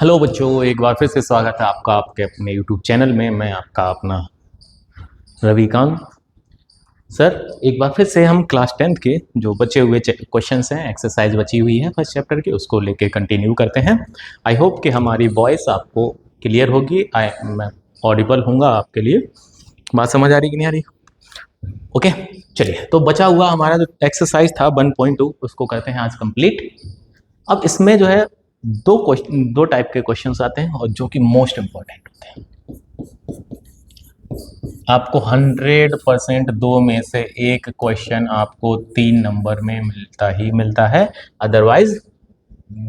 Hello बच्चों, एक बार फिर से स्वागत है आपका आपके अपने यूट्यूब चैनल में। मैं आपका अपना रविकांत सर। एक बार फिर से हम क्लास 10th के जो बचे हुए क्वेश्चंस हैं, एक्सरसाइज बची हुई है फर्स्ट चैप्टर की, उसको लेके कंटिन्यू करते हैं। आई होप कि हमारी वॉइस आपको क्लियर होगी। मैं ऑडिबल हूँगा आपके लिए। बात समझ आ रही कि नहीं आ रही? ओके, चलिए। तो बचा हुआ हमारा जो एक्सरसाइज था 1.2, उसको करते हैं आज कंप्लीट। अब इसमें जो है दो टाइप के क्वेश्चंस आते हैं और जो कि मोस्ट इंपॉर्टेंट होते हैं। आपको 100% दो में से एक क्वेश्चन आपको 3 नंबर में मिलता ही मिलता है, अदरवाइज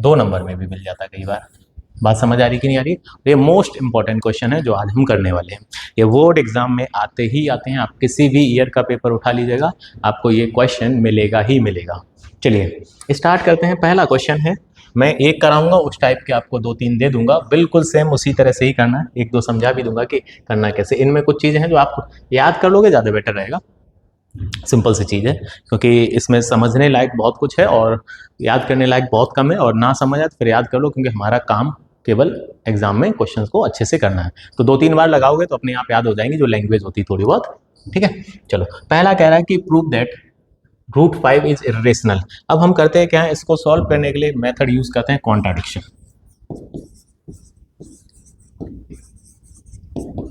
2 नंबर में भी मिल जाता है कई बार। बात समझ आ रही कि नहीं आ रही? ये मोस्ट इंपॉर्टेंट क्वेश्चन है जो आज हम करने वाले हैं। ये बोर्ड एग्जाम में आते ही आते हैं। आप किसी भी ईयर का पेपर उठा लीजिएगा, आपको ये क्वेश्चन मिलेगा ही मिलेगा। चलिए स्टार्ट करते हैं। पहला क्वेश्चन है, मैं एक कराऊंगा, उस टाइप के आपको 2-3 दे दूंगा, बिल्कुल सेम उसी तरह से ही करना है। एक दो समझा भी दूंगा कि करना कैसे। इनमें कुछ चीज़ें हैं जो आप याद कर लोगे, ज़्यादा बेटर रहेगा। सिंपल सी चीज़ है, क्योंकि इसमें समझने लायक बहुत कुछ है और याद करने लायक बहुत कम है। और ना समझ आए तो फिर याद कर लो, क्योंकि हमारा काम केवल एग्जाम में क्वेश्चंस को अच्छे से करना है। तो 2-3 बार लगाओगे तो अपने आप याद हो जाएंगी, जो लैंग्वेज होती है थोड़ी बहुत। ठीक है, चलो। पहला कह रहा है कि प्रूव दैट √5 इज इरेशनल। अब हम करते हैं क्या है, इसको सॉल्व करने के लिए मेथड यूज करते हैं कॉन्ट्राडिक्शन।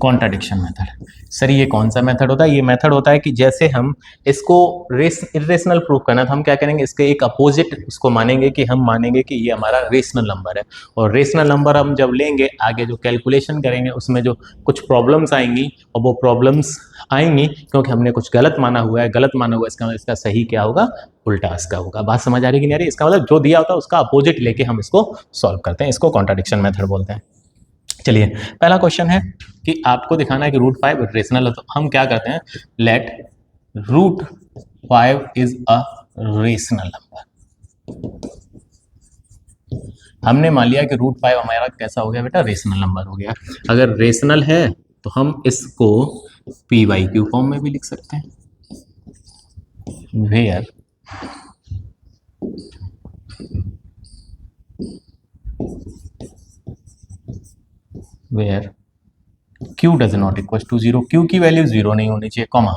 Contradiction method. सर ये कौन सा मेथड होता है? ये मेथड होता है कि जैसे हम इसको इरेशनल प्रूव करना, तो हम क्या करेंगे, इसके एक अपोजिट उसको मानेंगे कि हम मानेंगे कि ये हमारा रेशनल नंबर है। और रेशनल नंबर हम जब लेंगे, आगे जो कैलकुलेशन करेंगे उसमें जो कुछ प्रॉब्लम्स आएंगी, और वो प्रॉब्लम्स आएंगी क्योंकि हमने कुछ गलत माना हुआ है। गलत माना हुआ है, इसका सही क्या होगा? उल्टा इसका होगा। बात समझ आ रही कि नहीं आ रही? इसका मतलब जो दिया होता है उसका अपोजिट लेके हम इसको सॉल्व करते हैं। इसको कॉन्ट्राडिक्शन मेथड बोलते हैं। चलिए, पहला क्वेश्चन है कि आपको दिखाना है कि √5 रेशनल है। तो हम क्या करते हैं, let √5 is a rational number. हमने मान लिया कि √5 हमारा कैसा हो गया बेटा? रेशनल नंबर हो गया। अगर रेशनल है तो हम इसको p/q फॉर्म में भी लिख सकते हैं, where q does not equal to 0। q की वैल्यू 0 नहीं होनी चाहिए, comma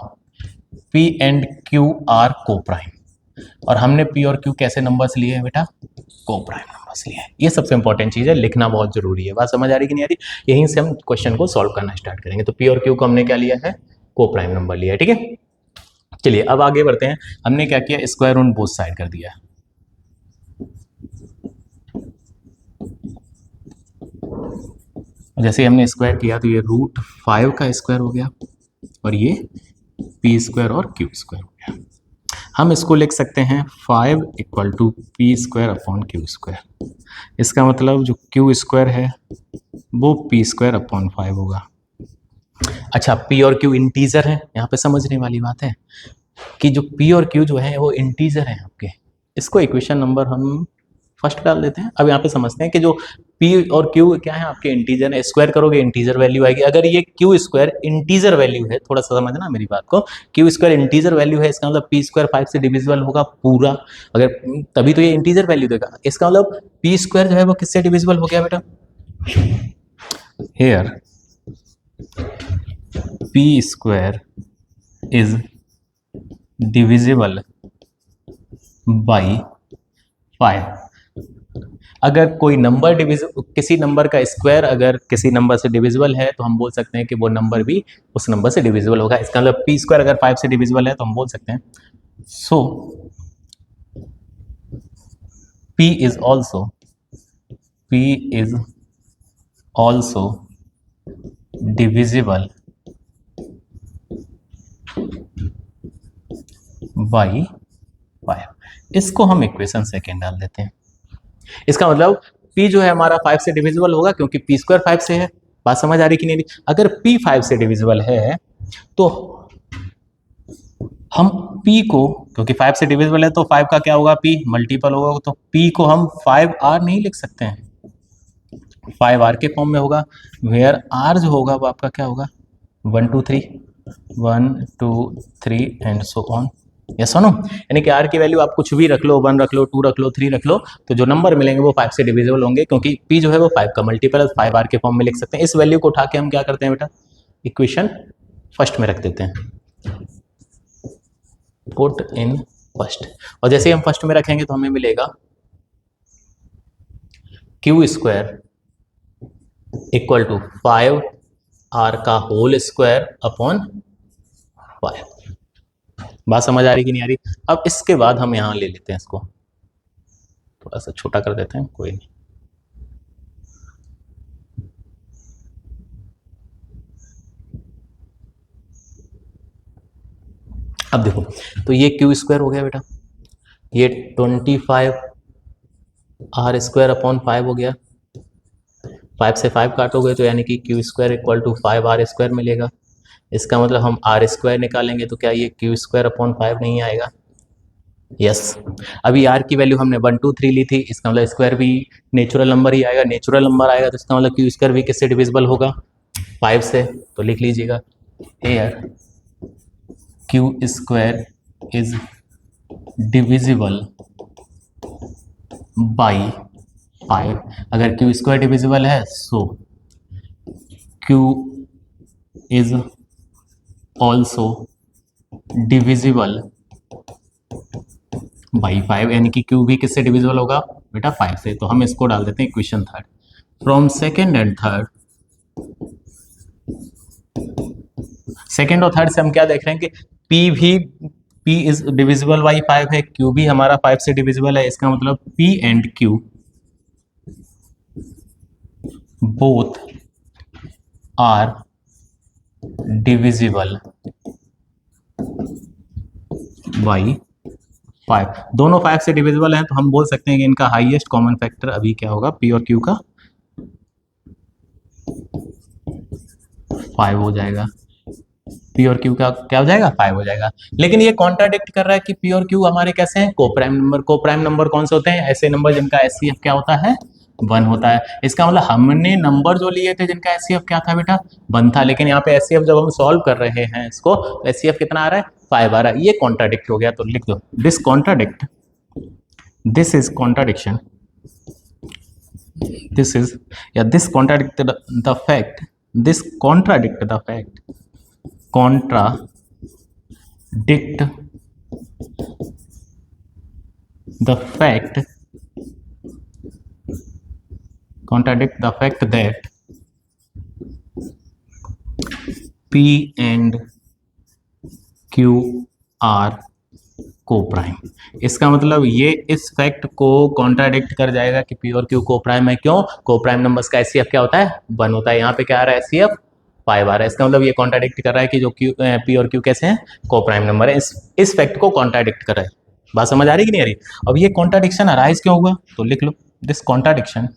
p and q are coprime. और हमने p और q कैसे नंबर्स लिए हैं बेटा? को प्राइम नंबर्स लिए हैं। ये सबसे इंपॉर्टेंट चीज है, लिखना बहुत जरूरी है। बात समझ आ रही कि नहीं आ रही? यहीं से हम क्वेश्चन को सॉल्व करना स्टार्ट करेंगे। तो p और q को हमने क्या लिया है? को प्राइम नंबर लिया है। ठीक है, चलिए अब आगे बढ़ते हैं। हमने क्या किया, स्क्वायर ऑन बोथ साइड कर दिया। जैसे ही हमने स्क्वायर किया तो ये √5 का स्क्वायर हो गया, और ये p² और q² हो गया। हम इसको लिख सकते हैं 5 = p² / q²। इसका मतलब जो q² है वो p² / 5 होगा। अच्छा, p और q इंटीजर है, यहाँ पे समझने वाली बात है कि जो p और q जो है वो इंटीजर है आपके। इसको इक्वेशन नंबर हम फर्स्ट डाल देते हैं। अब यहाँ पे समझते हैं कि जो p और q क्या है आपके? इंटीजर है। स्क्वायर करोगे इंटीजर वैल्यू आएगी। अगर ये q² इंटीजर वैल्यू है, थोड़ा सा समझना मेरी बात को, q² इंटीजर वैल्यू है, इसका मतलब p² 5 से डिविजिबल होगा पूरा। अगर तभी तो ये इंटीजर वैल्यू देगा। इसका मतलब p² जो है वो किससे डिविजिबल हो गया बेटा? Here p² is divisible by 5। अगर कोई नंबर किसी नंबर का स्क्वायर अगर किसी नंबर से डिविजिबल है तो हम बोल सकते हैं कि वो नंबर भी उस नंबर से डिविजिबल होगा। इसका मतलब p² अगर 5 से डिविजिबल है तो हम बोल सकते हैं सो p is also divisible by 5। इसको हम इक्वेशन सेकेंड डाल देते हैं। इसका मतलब p जो है हमारा 5 से डिविजिबल होगा, क्योंकि p² 5 से है। बात समझ आ रही कि नहीं? अगर p 5 से डिविजिबल है तो हम p को, क्योंकि 5 से डिविजिबल है तो 5 का क्या होगा? p मल्टीपल होगा। तो p को हम 5r नहीं लिख सकते हैं, 5r के फॉर्म में होगा। वेयर r जो होगा वो आपका क्या होगा? 1 2 3 1 2 3 एंड सो ऑन। यस सुनो, यानी कि आर की वैल्यू आप कुछ भी रख लो, 1 रख लो, 2 रख लो, 3 रख लो, तो जो नंबर मिलेंगे वो 5 से डिविजिबल होंगे, क्योंकि पी जो है वो 5 का मल्टीपल है, 5 आर के फॉर्म में लिख सकते हैं। इस वैल्यू को उठा के हम क्या करते हैं बेटा, इक्वेशन फर्स्ट में रख देते हैं, पुट इन फर्स्ट, और जैसे ही हम फर्स्ट में रखेंगे तो हमें मिलेगा q square equal to 5 r का होल स्क्वायर अपॉन 5। बात समझ आ रही कि नहीं आ रही? अब इसके बाद हम यहां ले लेते हैं, इसको थोड़ा सा छोटा कर देते हैं, कोई नहीं। अब देखो, तो ये क्यू स्क्वायर हो गया बेटा, ये 25 आर स्क्वायर अपॉन 5 हो गया, 5 से 5 काटोगे तो यानी कि q square equal to 5 r square मिलेगा। इसका मतलब हम आर स्क्वायर निकालेंगे तो क्या ये क्यू स्क्वायर अपॉन 5 नहीं आएगा? यस। अभी आर की वैल्यू हमने 1 2 3 ली थी, इसका मतलब स्क्वायर भी नेचुरल नंबर ही आएगा, नेचुरल नंबर आएगा तो इसका मतलब क्यू स्क्वायर भी किससे डिविजिबल होगा? 5 से। तो लिख लीजिएगा here Q square is divisible by 5। अगर क्यू स्क्वायर डिविजिबल है so Q is also divisible by 5, यानी कि क्यू भी किससे डिविजिबल होगा बेटा? 5 से। तो हम इसको डाल देते हैं equation third. From second and third, second और थर्ड से हम क्या देख रहे हैं कि पी भी P इज डिविजिबल बाई 5 है, Q भी हमारा 5 से डिविजिबल है, इसका मतलब P and Q both are divisible by 5। दोनों 5 से डिविजिबल हैं, तो हम बोल सकते हैं कि इनका हाईएस्ट कॉमन फैक्टर अभी क्या होगा, P और Q का 5 हो जाएगा। P और Q का क्या हो जाएगा? 5 हो जाएगा। लेकिन ये कॉन्ट्राडिक्ट कर रहा है कि P और Q हमारे कैसे हैं? Coprime number. कोप्राइम नंबर कौन से होते हैं? ऐसे नंबर जिनका एचसीएफ क्या होता है? 1 होता है। इसका मतलब हमने नंबर जो लिए थे जिनका एचसीएफ क्या था बेटा? 1 था, लेकिन यहाँ पे एचसीएफ जब हम सॉल्व कर रहे हैं इसको, तो एचसीएफ कितना आ रहा है? 5 आ रहा है। ये कॉन्ट्राडिक्ट हो गया, तो लिख दो this contradict, this is contradiction, this is या this contradict the fact, this contradict the fact, contradict the fact that P and Q are coprime. इसका मतलब ये इस फैक्ट को कॉन्ट्राडिक्ट कर जाएगा कि P और Q कोप्राइम है। क्यों? कोप्राइम नंबर्स का एचसीएफ क्या होता है? 1 होता है। यहाँ पे क्या आ रहा है? एचसीएफ 5 आ रहा है। इसका मतलब ये कॉन्ट्राडिक्ट कर रहा है कि जो P और Q कैसे हैं? कोप्राइम नंबर है। इस फैक्ट को कॉन्ट्राडिक्ट कर रहा है। बात समझ आ रही कि नहीं आ रही? अब ये कॉन्ट्राडिक्शन अराइज क्यों हुआ, तो लिख लो this contradiction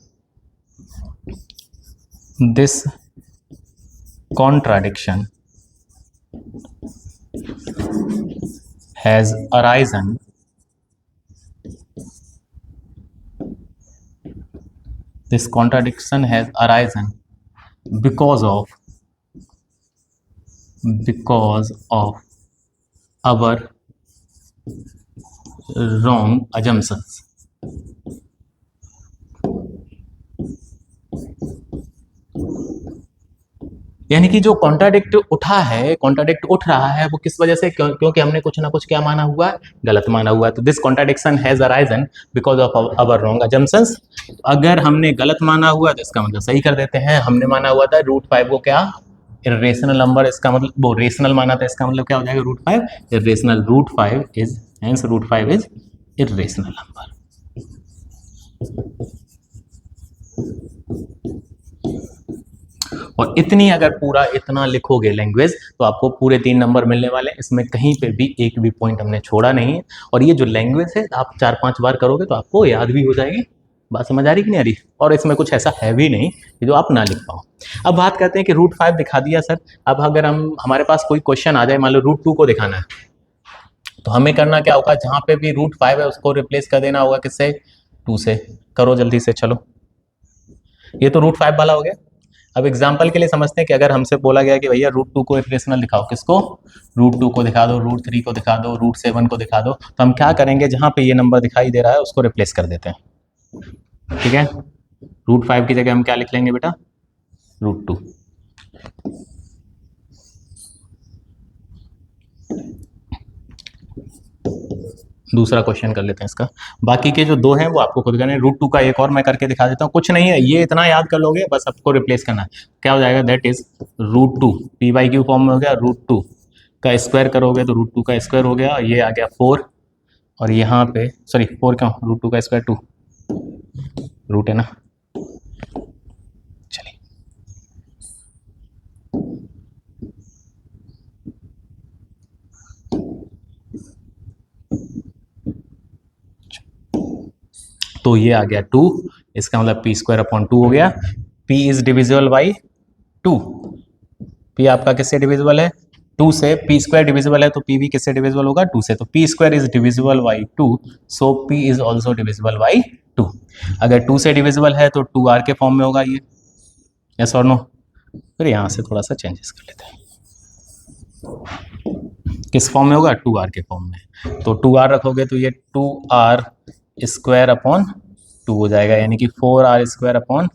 has arisen because of our wrong assumptions। यानी कि जो कॉन्ट्राडिक्ट उठा है, कॉन्ट्राडिक्ट उठ रहा है, वो किस वजह से? क्योंकि हमने कुछ ना कुछ क्या माना हुआ है? गलत माना हुआ है। तो this contradiction has arisen because of our wrong assumptions. अगर हमने गलत माना हुआ तो इसका मतलब सही कर देते हैं। हमने माना हुआ था √5 को क्या? Irrational number. इसका मतलब वो रेशनल माना था, इसका मतलब क्या हो जाएगा? √5 irrational. √5 is hence √5 is irrational number. और इतनी अगर पूरा इतना लिखोगे लैंग्वेज तो आपको पूरे 3 नंबर मिलने वाले हैं। इसमें कहीं पे भी एक भी पॉइंट हमने छोड़ा नहीं है। और ये जो लैंग्वेज है आप 4-5 बार करोगे तो आपको याद भी हो जाएगी। बात समझ आ रही कि नहीं आ रही? और इसमें कुछ ऐसा है भी नहीं कि जो आप ना लिख पाओ। अब बात करते हैं कि √5 दिखा दिया सर। अब अगर हमारे पास कोई क्वेश्चन आ जाए, मान लो √2 को दिखाना है, तो हमें करना क्या होगा? जहां पे भी √5 है उसको रिप्लेस कर देना होगा किससे? 2 से। करो जल्दी से, चलो। ये तो √5 वाला हो गया। अब एग्जाम्पल के लिए समझते हैं कि अगर हमसे बोला गया कि भैया √2 को इरेशनल दिखाओ, किसको? √2 को दिखा दो, √3 को दिखा दो, √7 को दिखा दो, तो हम क्या करेंगे, जहां पे ये नंबर दिखाई दे रहा है उसको रिप्लेस कर देते हैं। ठीक है, √5 की जगह हम क्या लिख लेंगे बेटा? √2। दूसरा क्वेश्चन कर लेते हैं इसका। बाकी के जो दो हैं वो आपको खुद करने हैं। √2 का एक और मैं करके दिखा देता हूँ, कुछ नहीं है, ये इतना याद कर लोगे, बस आपको रिप्लेस करना है। क्या हो जाएगा? दैट इज √2 p/q फॉर्म में हो गया, √2 का स्क्वायर करोगे तो √2 का स्क्वायर हो गया, ये आ गया 4, और यहाँ पे सॉरी 4 क्यों, √2 का स्क्वायर 2 रूट है ना। चलिए तो ये आ गया 2, इसका मतलब p²/2 हो गया। p is divisible by 2, p आपका किससे डिविजिबल है? 2 से। p² डिविजिबल है तो p भी किससे डिविजिबल होगा? 2 से। तो p² is divisible by 2, so p is also divisible by 2। अगर 2 से डिविजिबल है तो 2r के फॉर्म में होगा ये, यस और नो? फिर यहाँ से थोड़ा सा चेंजेस कर लेते हैं, किस फॉर्म में होगा? 2r के फॉर्म में। तो 2r रखोगे तो ये 2r² हो जाएगा, यानी कि 4r²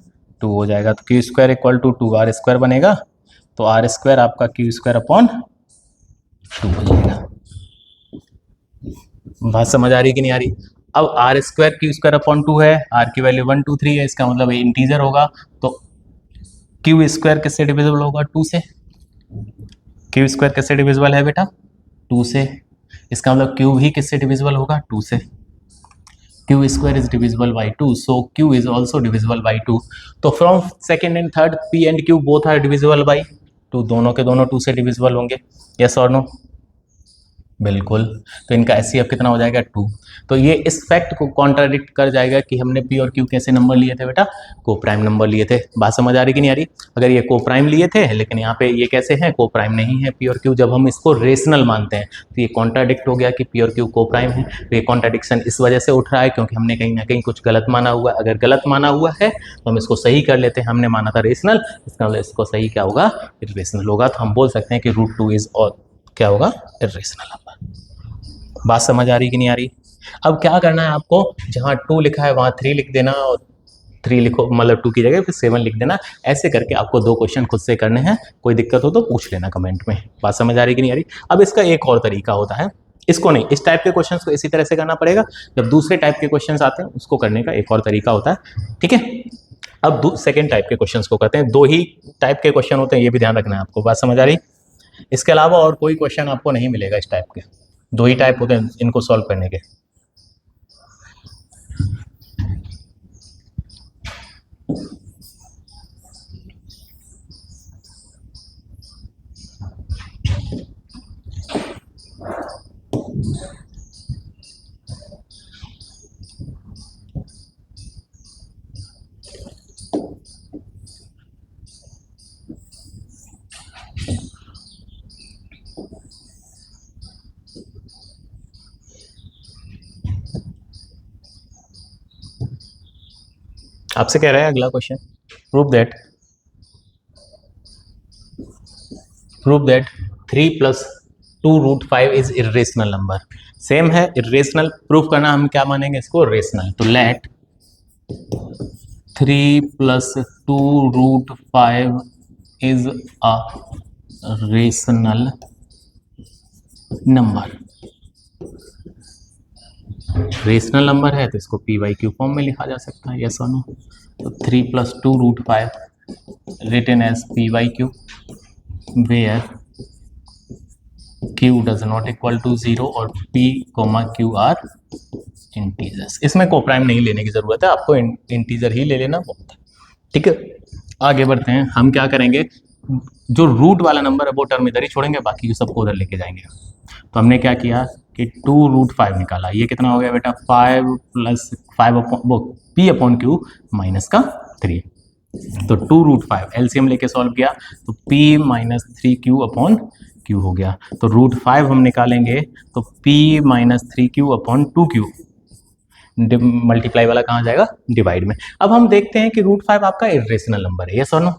हो जाएगा। तो q² इक्वल टू 2r² बनेगा, तो r² आपका q² हो जाएगा। बात समझ आ रही कि नहीं आ रही? अब r² q² है, r की वैल्यू 1 2 3 है, इसका मतलब इंटीजर होगा, तो q² किससे डिविजिबल होगा? 2 से। q² किससे डिविजिबल है बेटा? 2 से। इसका मतलब q भी किससे डिविजिबल होगा? 2 से। q² is divisible by 2, so q is also divisible by 2। तो from second and third p and q both are divisible by 2, दोनों के दोनों 2 से डिविजिबल होंगे, यस और नो? बिल्कुल। तो इनका एचसीएफ कितना हो जाएगा? 2। तो ये इस फैक्ट को कॉन्ट्राडिक्ट कर जाएगा कि हमने पी और क्यू कैसे नंबर लिए थे बेटा? को प्राइम नंबर लिए थे। बात समझ आ रही कि नहीं आ रही? अगर ये को प्राइम लिए थे, लेकिन यहाँ पे ये कैसे हैं? को प्राइम नहीं है पी और क्यू, जब हम इसको रेशनल मानते हैं तो ये कॉन्ट्राडिक्ट हो गया कि पी और क्यू को प्राइम है। तो ये कॉन्ट्राडिक्शन इस वजह से उठ रहा है क्योंकि हमने कहीं ना कहीं कुछ गलत माना हुआ है। अगर गलत माना हुआ है तो हम इसको सही कर लेते हैं। हमने माना था रेशनल, इसका मतलब इसको सही क्या होगा? इरेशनल होगा। तो हम बोल सकते हैं कि √2 इज और क्या होगा? Irrational number. बात समझ आ रही कि नहीं आ रही? अब क्या करना है आपको, जहां 2 लिखा है वहां 3 लिख देना, और 3 लिखो मतलब 2 की जगह फिर 7 लिख देना। ऐसे करके आपको 2 क्वेश्चन खुद से करने हैं। कोई दिक्कत हो तो पूछ लेना कमेंट में। बात समझ आ रही कि नहीं आ रही? अब इसका एक और तरीका होता है, इसको नहीं, इस टाइप के क्वेश्चंस को इसी तरह से करना पड़ेगा। जब दूसरे टाइप के क्वेश्चंस आते हैं उसको करने का एक और तरीका होता है, ठीक है? अब सेकेंड टाइप के क्वेश्चंस को करते हैं। 2 ही टाइप के क्वेश्चन होते हैं, ये भी ध्यान रखना है आपको। बात समझ आ रही? इसके अलावा और कोई क्वेश्चन आपको नहीं मिलेगा इस टाइप के। 2 ही टाइप होते हैं इनको सॉल्व करने के। आपसे कह रहा है अगला question, prove that 3 + 2√5 is irrational number. Same है, इरेशनल प्रूफ करना, हम क्या मानेंगे इसको? रेशनल। तो let 3 + 2√5 is a rational number. Rational number है तो इसको p/q फॉर्म में लिखा जा सकता है, यस और नो? तो 3 + 2√5 written as p/q where q does not equal to 0 और p, q आर इंटीजर्स। इसमें को प्राइम नहीं लेने की जरूरत है, आपको इंटीजर ही ले लेना बहुत है, ठीक है? आगे बढ़ते हैं। हम क्या करेंगे, जो रूट वाला नंबर है वो टर्म इधर ही छोड़ेंगे, बाकी सबको उधर लेके जाएंगे। तो हमने क्या किया कि 2√5 निकाला। ये कितना हो गया बेटा? 5 + 5 वो p/q माइनस का 3। तो 2√5 एलसीएम लेके सॉल्व किया तो p - 3q/q हो गया। तो √5 हम निकालेंगे तो p - 3q/2q मल्टीप्लाई वाला कहाँ जाएगा, डिवाइड में। अब हम देखते हैं कि √5 आपका इरेशनल नंबर है, यस और नो।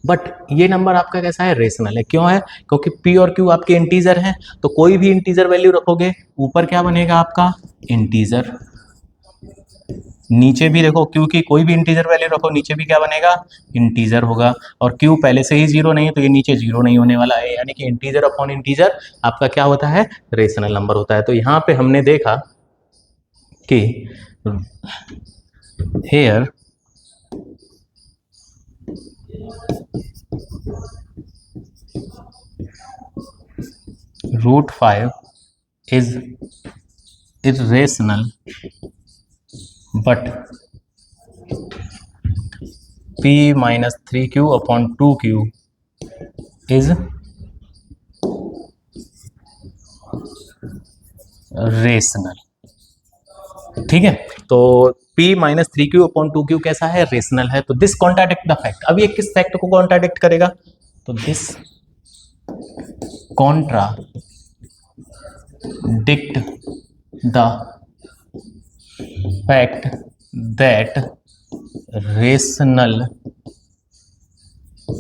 बट ये नंबर आपका कैसा है, रेशनल है। क्यों है, क्योंकि p और q आपके इंटीजर हैं, तो कोई भी इंटीजर वैल्यू रखोगे ऊपर क्या बनेगा आपका, इंटीजर। नीचे भी देखो q की कोई भी इंटीजर वैल्यू रखो, नीचे भी क्या बनेगा, इंटीजर होगा। और q पहले से ही जीरो नहीं है, तो ये नीचे जीरो नहीं होने वाला है, यानी कि इंटीजर अपॉन इंटीजर आपका क्या होता है, रेशनल नंबर होता है। तो यहाँ पे हमने देखा कि here √5 is irrational, but p minus 3q upon 2q is rational. ठीक है, तो p minus 3q upon 2q कैसा है, रेशनल है। तो दिस कॉन्ट्राडिक्ट द फैक्ट। अब ये किस फैक्ट को कॉन्ट्राडिक्ट करेगा, तो this contradict the fact that rational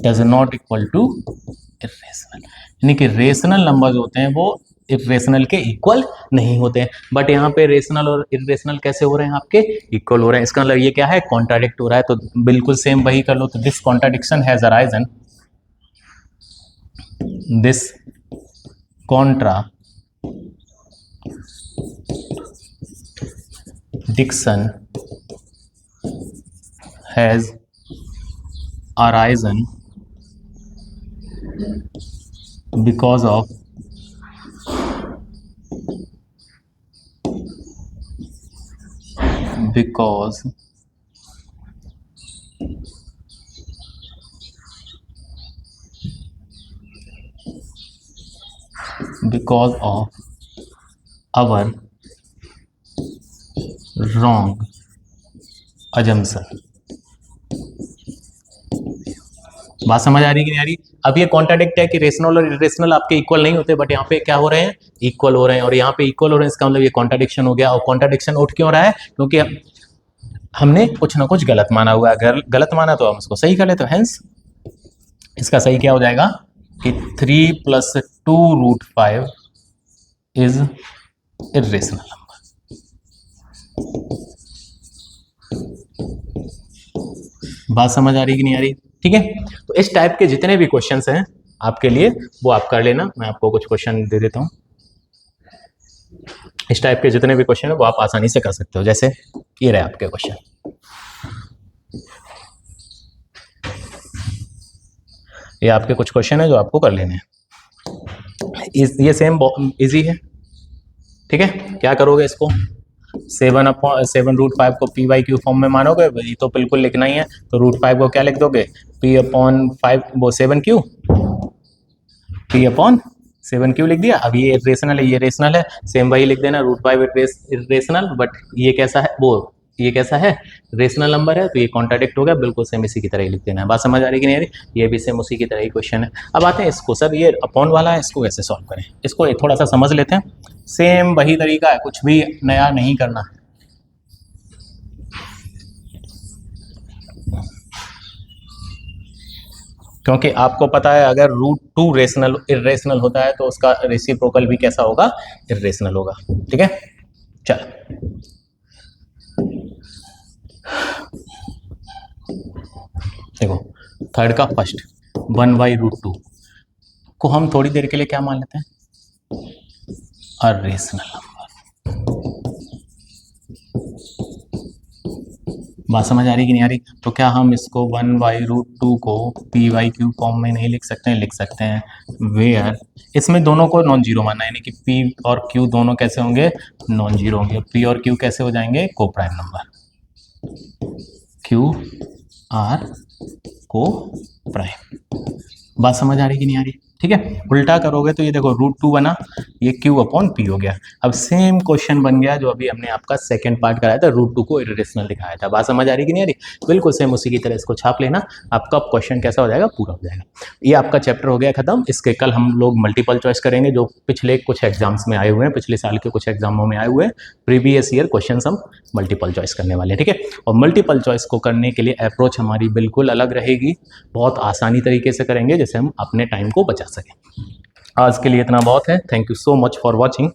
does not equal to irrational, यानी कि रेशनल नंबर होते हैं वो इरेशनल के इक्वल नहीं होते हैं। बट यहाँ पे रेशनल और इरेशनल कैसे हो रहे हैं, आपके इक्वल हो रहे हैं। इसका मतलब ये क्या है, कॉन्ट्राडिक्ट हो रहा है। तो बिल्कुल सेम वही कर लो। तो this contradiction has arisen, this contradiction has arisen because of our wrong assumption। बात समझ आ रही कि नहीं आ रही। अब ये कॉन्ट्राडिक्ट है कि रेशनल और इरेशनल आपके इक्वल नहीं होते, बट यहाँ पे क्या हो रहे हैं, इक्वल हो रहे हैं। और यहाँ पे इक्वल हो रहे हैं, इसका मतलब ये कॉन्ट्राडिक्शन हो गया। और कॉन्ट्राडिक्शन उठ क्यों रहा है, क्योंकि हमने कुछ ना कुछ गलत माना हुआ है। अगर गलत माना तो हम उसको सही कर लेते। हेंस इसका सही क्या हो जाएगा कि 3 + 2√5 इज इरेशनल नंबर। बात समझ आ रही कि नहीं आ रही, ठीक है। तो इस टाइप के जितने भी क्वेश्चंस हैं आपके लिए वो आप कर लेना। मैं आपको कुछ क्वेश्चन दे देता हूं। इस टाइप के जितने भी क्वेश्चन है वो आप आसानी से कर सकते हो। जैसे ये रहे आपके क्वेश्चन, ये आपके कुछ क्वेश्चन है जो आपको कर लेने हैं। ये सेम इजी है, ठीक है। क्या करोगे, इसको 7/7 को p/q फॉर्म में मानोगे, ये तो बिल्कुल लिखना ही है। तो √5 को क्या लिख दोगे, p/5 वो 7q, p/7q लिख दिया। अब ये रेशनल है, ये रेशनल है, सेम वही लिख देना। √5 इरेशनल, बट ये कैसा है, वो ये कैसा है, रेशनल नंबर है। तो ये कॉन्ट्राडिक्ट हो गया, बिल्कुल सेम इसी की तरह ही लिख देना है। बात समझ आ रही कि नहीं आ रही, ये भी सेम उसी की तरह ही क्वेश्चन है। अब आते हैं इसको, सर ये अपॉन वाला है, इसको कैसे सॉल्व करें, इसको थोड़ा सा समझ लेते हैं। सेम वही तरीका है, कुछ भी नया नहीं करना है। क्योंकि आपको पता है अगर √2 रेशनल इरेशनल होता है तो उसका रेसिप्रोकल भी कैसा होगा, इरेशनल होगा, ठीक है। चल देखो, थर्ड का फर्स्ट 1/√2 को हम थोड़ी देर के लिए क्या मान लेते हैं, इरेशनल नंबर। बात समझ आ रही कि नहीं आ रही। तो क्या हम इसको 1/√2 को p/q फॉर्म में नहीं लिख सकते हैं, लिख सकते हैं। वेयर इसमें दोनों को नॉन जीरो मानना है, यानी कि p और q दोनों कैसे होंगे, नॉन जीरो होंगे। p और q कैसे हो जाएंगे, को प्राइम नंबर, q r को प्राइम। बात समझ आ रही कि नहीं आ रही, ठीक है। उल्टा करोगे तो ये देखो √2 बना, ये Q/P हो गया। अब सेम क्वेश्चन बन गया जो अभी हमने आपका सेकंड पार्ट कराया था, √2 को इरेशनल दिखाया था। बात समझ आ रही कि नहीं आ रही? बिल्कुल सेम उसी की तरह इसको छाप लेना, आपका क्वेश्चन कैसा हो जाएगा, पूरा हो जाएगा। ये आपका चैप्टर हो गया खत्म। इसके कल हम लोग मल्टीपल चॉइस करेंगे, जो पिछले कुछ एग्जाम्स में आए हुए हैं, पिछले साल के कुछ एग्जामों में आए हुए हैं, प्रीवियस ईयर क्वेश्चन हम मल्टीपल चॉइस करने वाले हैं, ठीक है। और मल्टीपल चॉइस को करने के लिए अप्रोच हमारी बिल्कुल अलग रहेगी, बहुत आसानी तरीके से करेंगे जिससे हम अपने टाइम को बचा सकें। आज के लिए इतना बहुत है। Thank you so much for watching.